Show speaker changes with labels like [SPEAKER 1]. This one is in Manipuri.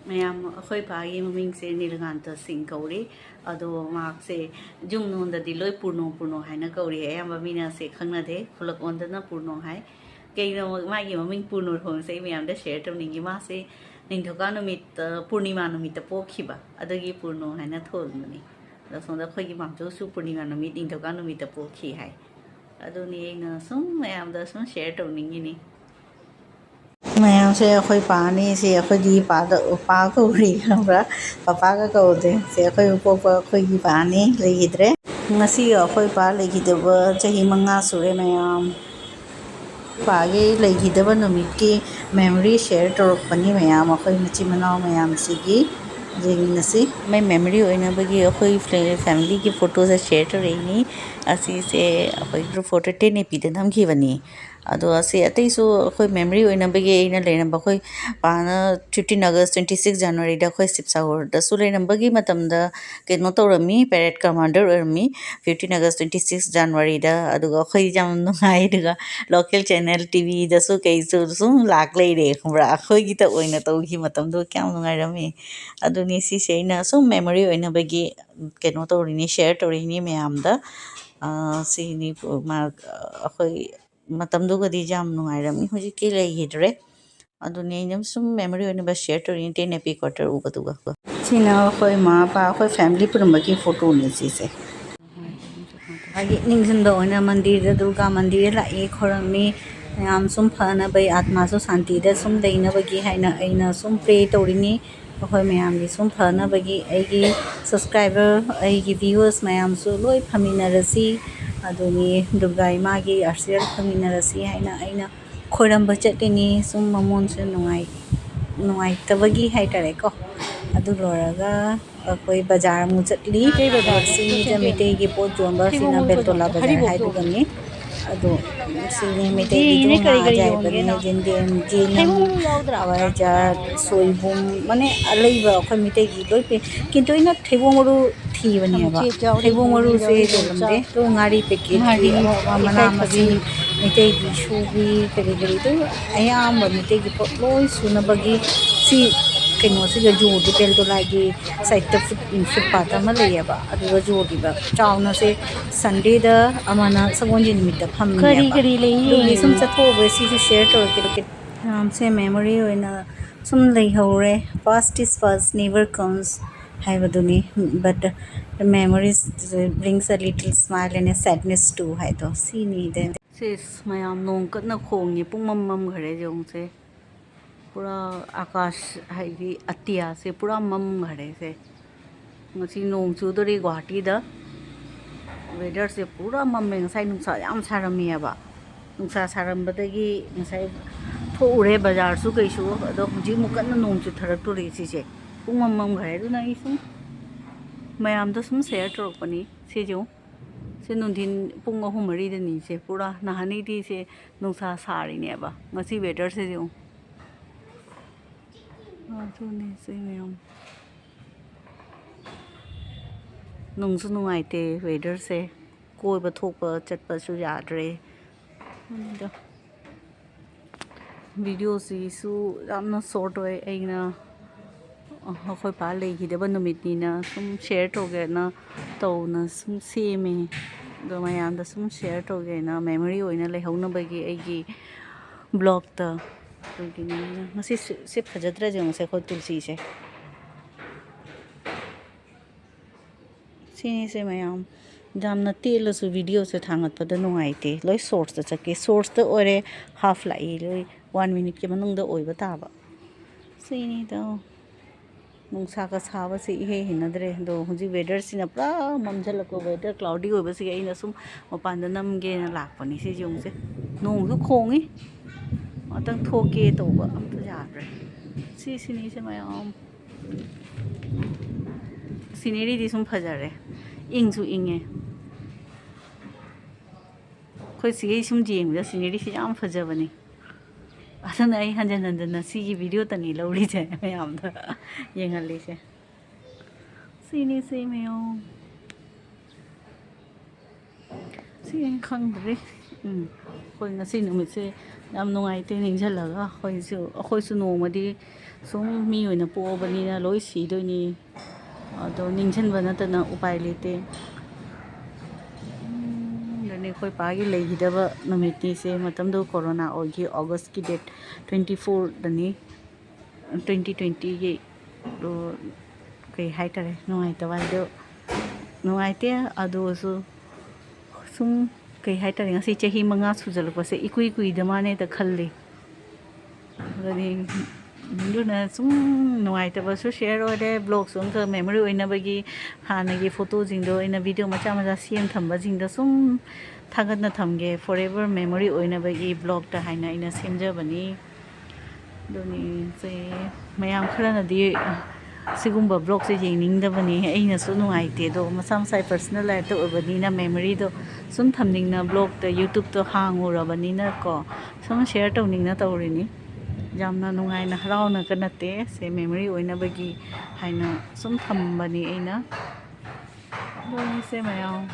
[SPEAKER 1] Mayam akhoi pagi maming se Nilkanta Singh kauri ado mark se jumnon da diloi purno haina kauri ayam mamina se khangna de khulak onda na purno hai kei no magi maming purno hon se mayam da share tam ningi ma se ningthoka no mit purnima no mit po khiba adagi purno haina thol mani da sonda khoi gi mam jo su purnima no mit ningthoka no mit po khi hai ado ni na sum mayam da sum share tam ningi ni Mayam se akhoi pa ni se akhoi di pa ko ri khambra papa ka ko de se akhoi po pa akhoi gi pa ni legidre ngasi akhoi pa legidaba chahi manga sure mayam pa ge legidaba numit ki memory share torok pani mayam akhoi machi manao mayam sigi jengnasi my memory oina bagi akhoi family ki photos share to reini asi se akhoi group photo 10 epi de nam ki bani ado ase atai so khoi memory oina bagi ina leina ba khoi pana 15 August 26 January da khoi sipsagor da su leina bagi matam da keno torami parade commander ormi 15 August 26 January da aduga khoi jam nungai daga local channel TV da su kai su sum lak lei re khumra khoi gi ta oina to gi matam do kyam nungai rami adu ni si seina so memory oina bagi keno torini share torini mayam da si ni ma khoi matamdugadi jam nungairami hojiki leihidre aduni nam sum memory oina ba share to in 10 epi quarter ubaduga sina khoi ma pa khoi family purambaki photo ni si se agi ningsinda oina mandir da durga mandir la e khorami yam sum phana bai atma so shanti da sum deina bagi haina aina sum pray torini khoi mayam ni sum phana bagi aigi subscriber aigi viewers mayam su loi phamina rasi aduni durga ima gi arsial phamina rasi haina aina khoiramba chatini sum mamon se nungai tabagi hai tare ko adu loraga koi bazar mu chatli si ja mitei gi pot jomba sina beltola bazar hai du gani ado sini mitei gi do na jai bani jindem jinam awai ja soibum mane alaiba khoi mitei gi loi pe kintu ina thebongoru thi bani ba thebongoru se jolamde to ngari packet gi mana masi mitei gi shugi kari kari to ayam mitei gi pot loi sunabagi si kino si ga jodi belto lagi site footpath ama leyaba aduga jodi ba chawna se Sunday da amana sagonji nimit pham kari kari leyi sum chatho be si share to ke se memory oina sum lei hore past is past never comes haibaduni but the memories brings a little smile and a sadness too hai to si ni de sis mayam nong katna khongi pung mam ghare jong se pura akash haibi atia se pura mam ghare se ngasi nong chu dori Guwahati da weather se pura mam me ngasai nungsa yam sarami ba nungsa sarambadagi ngasai thore bazar su kai su ado huji mukan nong chu tharak to ri si se pung mam ghare du na isum mayam da sum share to pani se jo se nundin pung ahum mari da ni se pura nahani di se nungsa sari ne ba ngasi weather se jo aduni se mayam nungsu nungaite weather se koi ba thokpa chatpa su yadre video si su yamna short oi aina khoi pa leihidaba numit ni na sum share toge na tawna sum seme do mayam da sum share toge na memory oina lehauna bagi aigi blog ta ngasi se phajatra jeng se khoi tulsi se sini se mayam jamna tela su video se thangat pada nungaite loi source ta chake source ta ore half lai loi 1 minute ke manung da oiba ta ba sini da nungsa ka saba se he hinadre do huji weather sina pura mamjalako weather cloudy oiba se aina sum mapan da nam ge na lakpani se jong se nong su khongi atang thoke to ba amta jadre si sini se mayam scenery di sum phajare ing su inge khoi si sum jeng da scenery si yam phajabani asana ai hanjan si gi video tani lori je mayam da yengali se sini se mayo si khang dre khoi ngasi numit se yam nungai te ning jalaga khoi su nongmadi sum mi oina po'abani na loi sidoini ado ningjanba natana upai lete dani khoi pagi leigidaba namitni se matamdo corona ogi August ki date 24 dani 2020 gi do kai haitare nungai tawaido nungai te ado su sum kai haitare ngasi chahi manga sujalakpa se ikui kui damane ta khalle dani duna sum nungai taba su share ore blog sum ka memory oina bagi hana gi photo jingdo ina video macha macha sem thamba jingda sum thagat na thamge forever memory oina bagi blog ta haina ina semja bani doni se mayam kharana di sigumba blog se jingning da bani aina su nungai te do masam sai personal life to bani na memory do sum thamning na blog ta youtube to hangu ra bani na ko sum share tawning na tawrini jamna nungai na harau na kanate se memory oina bagi haina sum thambani aina doni se mayam